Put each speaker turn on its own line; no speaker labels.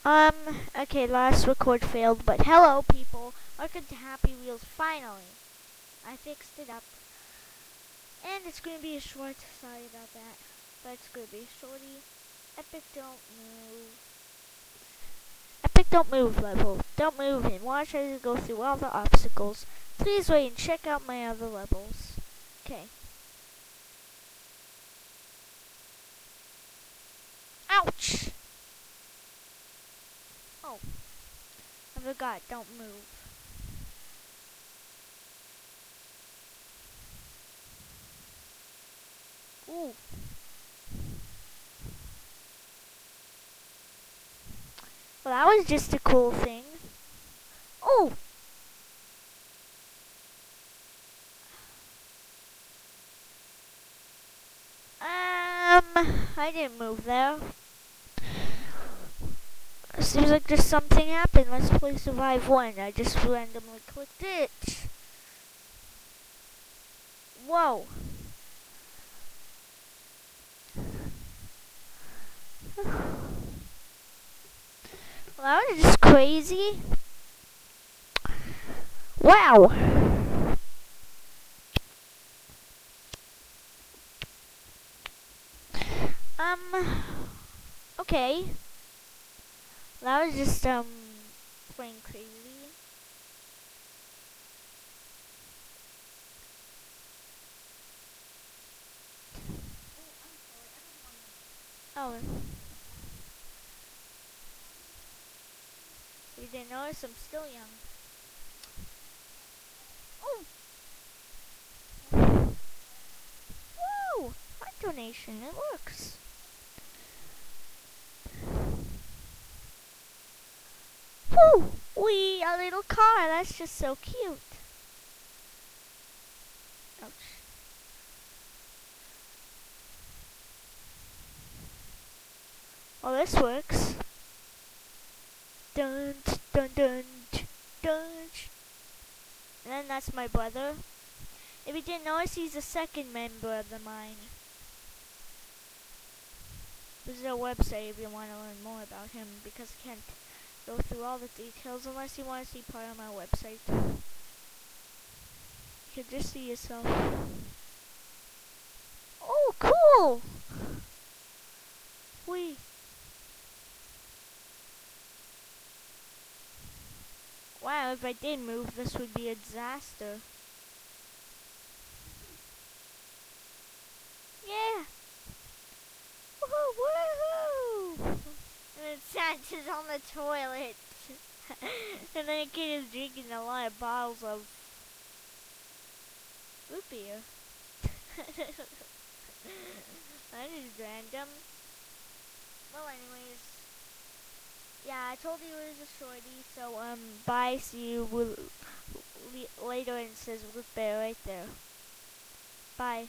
Um, okay, last record failed, but hello people. Welcome to Happy Wheels finally. I fixed it up. And it's gonna be a short, sorry about that. But it's gonna be a shorty. Epic don't move. Epic don't move level. Don't move and watch as you go through all the obstacles. Please wait and check out my other levels. Okay. Ouch! Oh. I forgot, don't move. Ooh. Well, that was just a cool thing. Oh! I didn't move there. Seems like just something happened. Let's play Survive 1. I just randomly clicked it. Whoa. Well, that was just crazy. Wow. Okay. That was just, playing crazy. Oh. You didn't notice I'm still young. Oh. Whoa. My donation. It works. Woo! Wee, a little car. That's just so cute. Ouch. Well, this works. Dun dun dun dun. And then that's my brother. If you didn't notice, he's the second member of the mine. This is a website if you want to learn more about him, because I can't go through all the details unless you want to see part of my website. You can just see yourself. Oh, cool! Wee. Wow, if I did move, this would be a disaster. Yeah! Woohoo! Woohoo! And then Santa's on the toilet. And then a kid is drinking a lot of bottles of root beer. That is random. Well, anyways. Yeah, I told you it was a shorty, so, bye, see you later, and it says root beer right there. Bye.